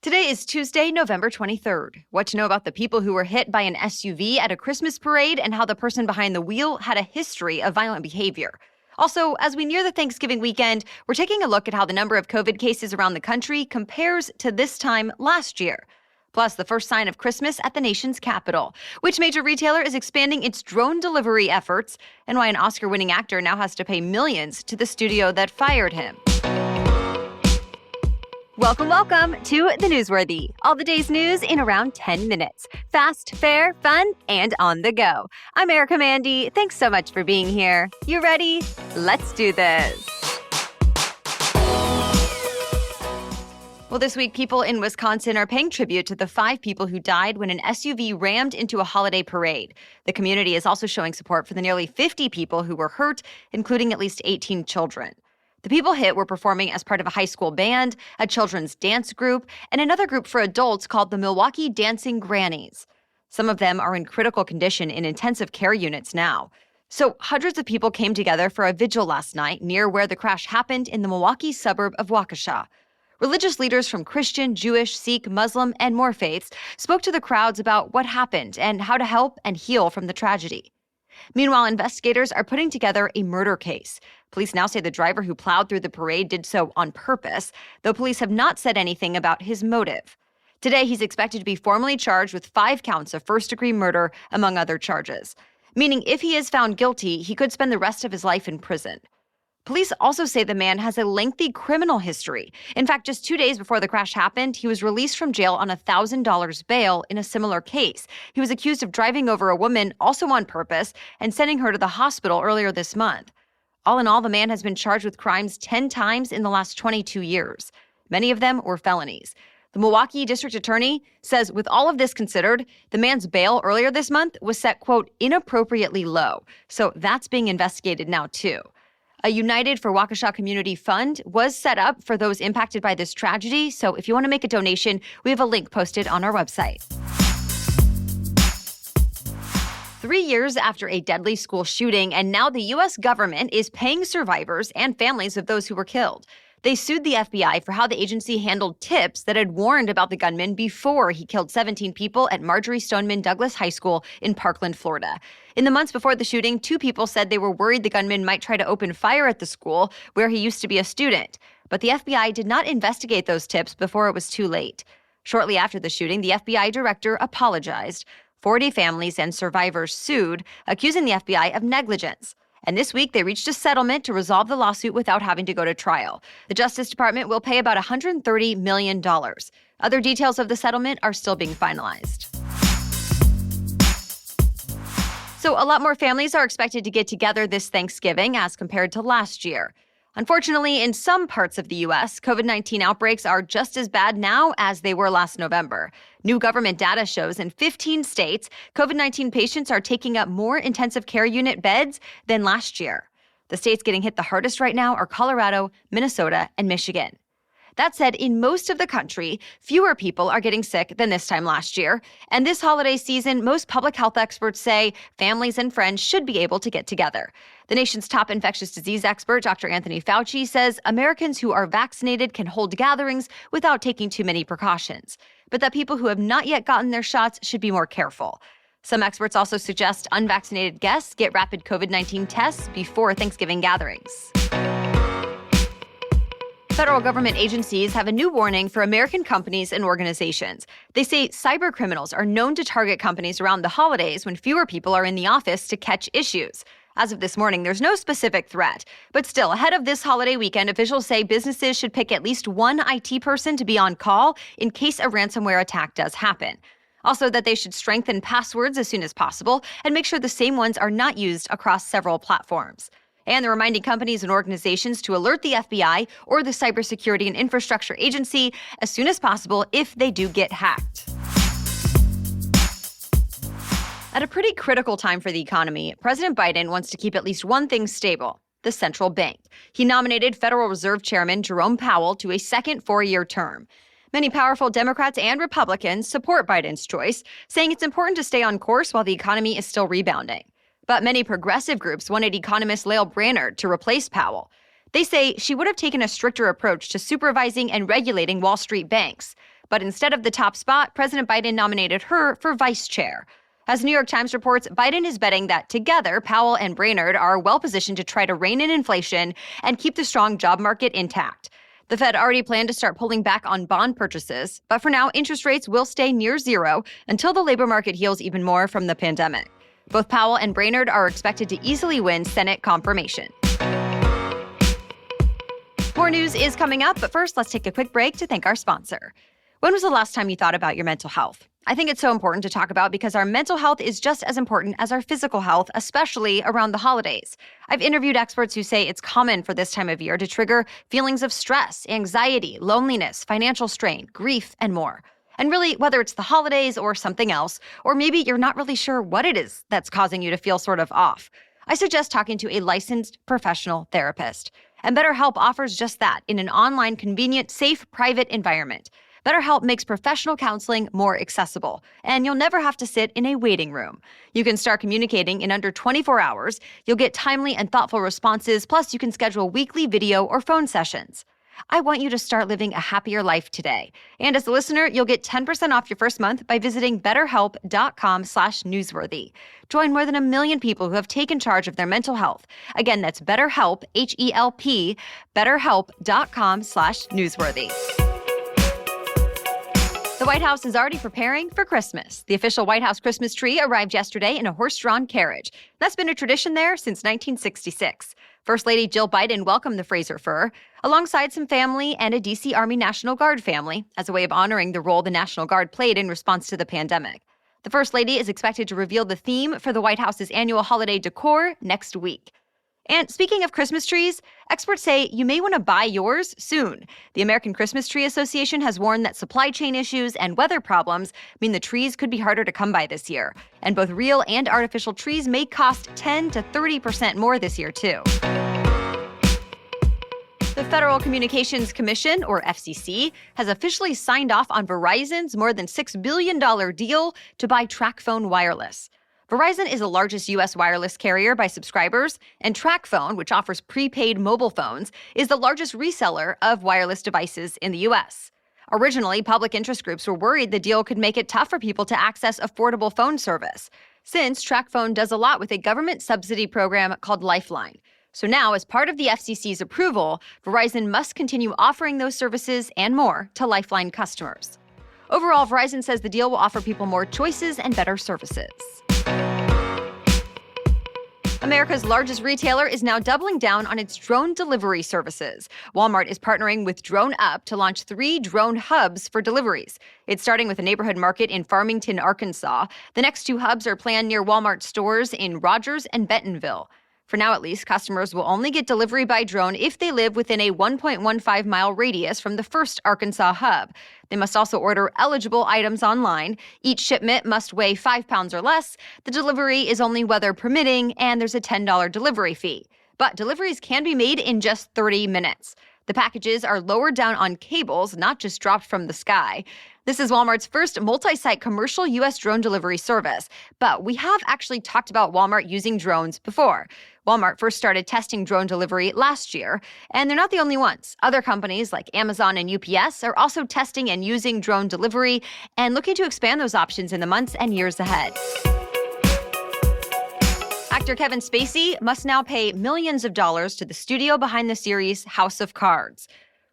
Today is Tuesday, November 23rd. What to know about the people who were hit by an SUV at a Christmas parade and how the person behind the wheel had a history of violent behavior. Also, as we near the Thanksgiving weekend, we're taking a look at how the number of COVID cases around the country compares to this time last year. Plus, the first sign of Christmas at the nation's capital, which major retailer is expanding its drone delivery efforts, and why an Oscar-winning actor now has to pay millions to the studio that fired him. Welcome to The Newsworthy. All the day's news in around 10 minutes. Fast, fair, fun, and on the go. I'm Erica Mandy. Thanks so much for being here. You ready? Let's do this. Well, this week, people in Wisconsin are paying tribute to the 5 people who died when an SUV rammed into a holiday parade. The community is also showing support for the nearly 50 people who were hurt, including at least 18 children. The people hit were performing as part of a high school band, a children's dance group, and another group for adults called the Milwaukee Dancing Grannies. Some of them are in critical condition in intensive care units now. So hundreds of people came together for a vigil last night near where the crash happened in the Milwaukee suburb of Waukesha. Religious leaders from Christian, Jewish, Sikh, Muslim, and more faiths spoke to the crowds about what happened and how to help and heal from the tragedy. Meanwhile, investigators are putting together a murder case. Police now say the driver who plowed through the parade did so on purpose, though police have not said anything about his motive. Today, he's expected to be formally charged with 5 counts of first-degree murder, among other charges. Meaning, if he is found guilty, he could spend the rest of his life in prison. Police also say the man has a lengthy criminal history. In fact, just 2 days before the crash happened, he was released from jail on $1,000 bail in a similar case. He was accused of driving over a woman, also on purpose, and sending her to the hospital earlier this month. All in all, the man has been charged with crimes 10 times in the last 22 years. Many of them were felonies. The Milwaukee District Attorney says with all of this considered, the man's bail earlier this month was set, quote, inappropriately low. So that's being investigated now, too. A United for Waukesha Community Fund was set up for those impacted by this tragedy, so if you want to make a donation, we have a link posted on our website. 3 years after a deadly school shooting, and now the U.S. government is paying survivors and families of those who were killed. They sued the FBI for how the agency handled tips that had warned about the gunman before he killed 17 people at Marjory Stoneman Douglas High School in Parkland, Florida. In the months before the shooting, 2 people said they were worried the gunman might try to open fire at the school where he used to be a student. But the FBI did not investigate those tips before it was too late. Shortly after the shooting, the FBI director apologized. 40 families and survivors sued, accusing the FBI of negligence. And this week, they reached a settlement to resolve the lawsuit without having to go to trial. The Justice Department will pay about $130 million. Other details of the settlement are still being finalized. So a lot more families are expected to get together this Thanksgiving as compared to last year. Unfortunately, in some parts of the U.S., COVID-19 outbreaks are just as bad now as they were last November. New government data shows in 15 states, COVID-19 patients are taking up more intensive care unit beds than last year. The states getting hit the hardest right now are Colorado, Minnesota, and Michigan. That said, in most of the country, fewer people are getting sick than this time last year. And this holiday season, most public health experts say families and friends should be able to get together. The nation's top infectious disease expert, Dr. Anthony Fauci, says Americans who are vaccinated can hold gatherings without taking too many precautions, but that people who have not yet gotten their shots should be more careful. Some experts also suggest unvaccinated guests get rapid COVID-19 tests before Thanksgiving gatherings. Federal government agencies have a new warning for American companies and organizations. They say cyber criminals are known to target companies around the holidays when fewer people are in the office to catch issues. As of this morning, there's no specific threat. But still, ahead of this holiday weekend, officials say businesses should pick at least one IT person to be on call in case a ransomware attack does happen. Also, that they should strengthen passwords as soon as possible and make sure the same ones are not used across several platforms. And they're reminding companies and organizations to alert the FBI or the Cybersecurity and Infrastructure Agency as soon as possible if they do get hacked. At a pretty critical time for the economy, President Biden wants to keep at least one thing stable: the central bank. He nominated Federal Reserve Chairman Jerome Powell to a second 4-year term. Many powerful Democrats and Republicans support Biden's choice, saying it's important to stay on course while the economy is still rebounding. But many progressive groups wanted economist Lael Brainerd to replace Powell. They say she would have taken a stricter approach to supervising and regulating Wall Street banks. But instead of the top spot, President Biden nominated her for vice chair. As the New York Times reports, Biden is betting that together, Powell and Brainard are well-positioned to try to rein in inflation and keep the strong job market intact. The Fed already planned to start pulling back on bond purchases, but for now, interest rates will stay near zero until the labor market heals even more from the pandemic. Both Powell and Brainard are expected to easily win Senate confirmation. More news is coming up, but first, let's take a quick break to thank our sponsor. When was the last time you thought about your mental health? I think it's so important to talk about because our mental health is just as important as our physical health, especially around the holidays. I've interviewed experts who say it's common for this time of year to trigger feelings of stress, anxiety, loneliness, financial strain, grief, and more. And really, whether it's the holidays or something else, or maybe you're not really sure what it is that's causing you to feel sort of off, I suggest talking to a licensed professional therapist. And BetterHelp offers just that in an online, convenient, safe, private environment. BetterHelp makes professional counseling more accessible, and you'll never have to sit in a waiting room. You can start communicating in under 24 hours. You'll get timely and thoughtful responses, plus you can schedule weekly video or phone sessions. I want you to start living a happier life today. And as a listener, you'll get 10% off your first month by visiting betterhelp.com/newsworthy. Join more than 1 million people who have taken charge of their mental health. Again, that's BetterHelp, H-E-L-P, betterhelp.com/newsworthy. The White House is already preparing for Christmas. The official White House Christmas tree arrived yesterday in a horse-drawn carriage. That's been a tradition there since 1966. First Lady Jill Biden welcomed the Fraser fur, alongside some family and a D.C. Army National Guard family, as a way of honoring the role the National Guard played in response to the pandemic. The First Lady is expected to reveal the theme for the White House's annual holiday decor next week. And speaking of Christmas trees, experts say you may want to buy yours soon. The American Christmas Tree Association has warned that supply chain issues and weather problems mean the trees could be harder to come by this year. And both real and artificial trees may cost 10 to 30% more this year, too. The Federal Communications Commission, or FCC, has officially signed off on Verizon's more than $6 billion deal to buy Tracfone Wireless. Verizon is the largest U.S. wireless carrier by subscribers, and Tracfone, which offers prepaid mobile phones, is the largest reseller of wireless devices in the U.S. Originally, public interest groups were worried the deal could make it tough for people to access affordable phone service, since Tracfone does a lot with a government subsidy program called Lifeline. So now, as part of the FCC's approval, Verizon must continue offering those services and more to Lifeline customers. Overall, Verizon says the deal will offer people more choices and better services. America's largest retailer is now doubling down on its drone delivery services. Walmart is partnering with Drone Up to launch 3 drone hubs for deliveries. It's starting with a neighborhood market in Farmington, Arkansas. The next 2 hubs are planned near Walmart stores in Rogers and Bentonville. For now, at least, customers will only get delivery by drone if they live within a 1.15-mile radius from the first Arkansas hub. They must also order eligible items online. Each shipment must weigh 5 pounds or less. The delivery is only weather permitting, and there's a $10 delivery fee. But deliveries can be made in just 30 minutes. The packages are lowered down on cables, not just dropped from the sky. This is Walmart's first multi-site commercial U.S. drone delivery service. But we have actually talked about Walmart using drones before. Walmart first started testing drone delivery last year, and they're not the only ones. Other companies like Amazon and UPS are also testing and using drone delivery and looking to expand those options in the months and years ahead. Actor Kevin Spacey must now pay millions of dollars to the studio behind the series House of Cards.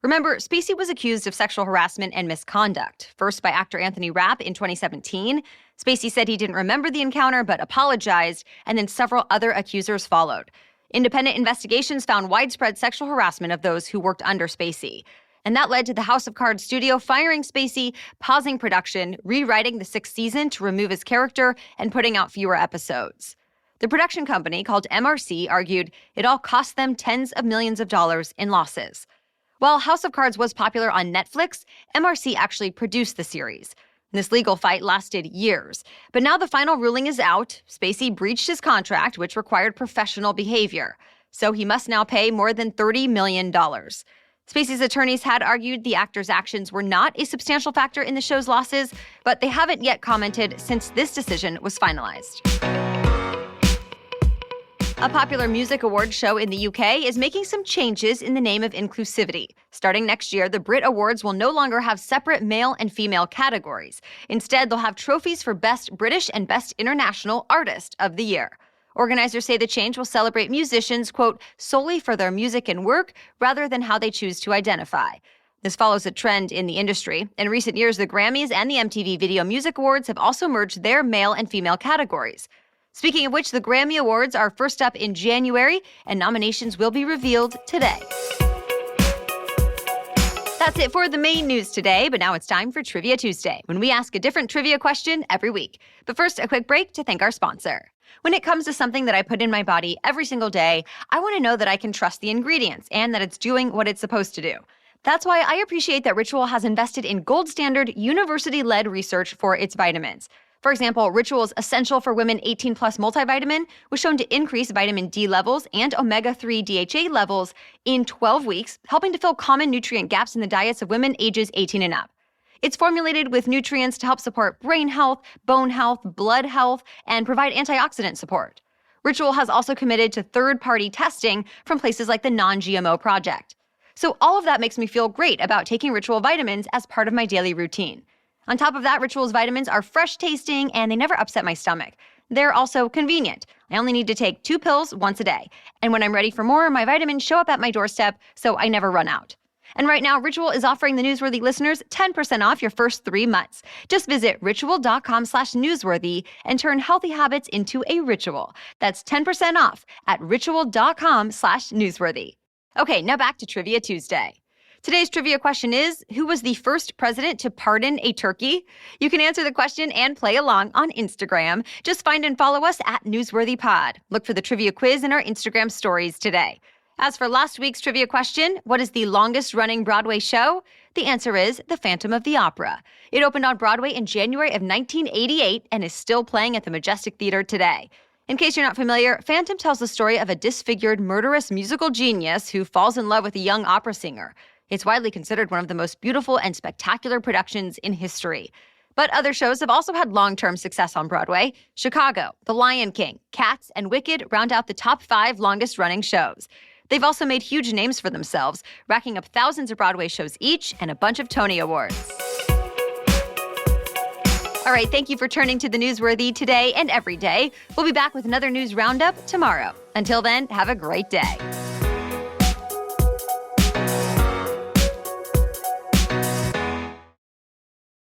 Remember, Spacey was accused of sexual harassment and misconduct, first by actor Anthony Rapp in 2017. Spacey said he didn't remember the encounter but apologized, and then several other accusers followed. Independent investigations found widespread sexual harassment of those who worked under Spacey. And that led to the House of Cards studio firing Spacey, pausing production, rewriting the 6th season to remove his character, and putting out fewer episodes. The production company, called MRC, argued it all cost them tens of millions of dollars in losses. While House of Cards was popular on Netflix, MRC actually produced the series. This legal fight lasted years. But now the final ruling is out. Spacey breached his contract, which required professional behavior. So he must now pay more than $30 million. Spacey's attorneys had argued the actor's actions were not a substantial factor in the show's losses, but they haven't yet commented since this decision was finalized. A popular music awards show in the UK is making some changes in the name of inclusivity. Starting next year, the Brit Awards will no longer have separate male and female categories. Instead, they'll have trophies for Best British and Best International Artist of the Year. Organizers say the change will celebrate musicians, quote, solely for their music and work rather than how they choose to identify. This follows a trend in the industry. In recent years, the Grammys and the MTV Video Music Awards have also merged their male and female categories. Speaking of which, the Grammy Awards are first up in January, and nominations will be revealed today. That's it for the main news today, but now it's time for Trivia Tuesday, when we ask a different trivia question every week. But first, a quick break to thank our sponsor. When it comes to something that I put in my body every single day, I want to know that I can trust the ingredients and that it's doing what it's supposed to do. That's why I appreciate that Ritual has invested in gold standard, university-led research for its vitamins. For example, Ritual's Essential for Women 18 Plus multivitamin was shown to increase vitamin D levels and omega-3 DHA levels in 12 weeks, helping to fill common nutrient gaps in the diets of women ages 18 and up. It's formulated with nutrients to help support brain health, bone health, blood health, and provide antioxidant support. Ritual has also committed to third-party testing from places like the Non-GMO Project. So all of that makes me feel great about taking Ritual vitamins as part of my daily routine. On top of that, Ritual's vitamins are fresh tasting and they never upset my stomach. They're also convenient. I only need to take 2 pills once a day. And when I'm ready for more, my vitamins show up at my doorstep, so I never run out. And right now, Ritual is offering the Newsworthy listeners 10% off your first 3 months. Just visit ritual.com/newsworthy and turn healthy habits into a ritual. That's 10% off at ritual.com/newsworthy. Okay, now back to Trivia Tuesday. Today's trivia question is, who was the first president to pardon a turkey? You can answer the question and play along on Instagram. Just find and follow us at NewsworthyPod. Look for the trivia quiz in our Instagram stories today. As for last week's trivia question, what is the longest-running Broadway show? The answer is The Phantom of the Opera. It opened on Broadway in January of 1988 and is still playing at the Majestic Theater today. In case you're not familiar, Phantom tells the story of a disfigured, murderous musical genius who falls in love with a young opera singer. It's widely considered one of the most beautiful and spectacular productions in history. But other shows have also had long-term success on Broadway. Chicago, The Lion King, Cats, and Wicked round out the top 5 longest-running shows. They've also made huge names for themselves, racking up thousands of Broadway shows each and a bunch of Tony Awards. All right, thank you for turning to the Newsworthy today and every day. We'll be back with another news roundup tomorrow. Until then, have a great day.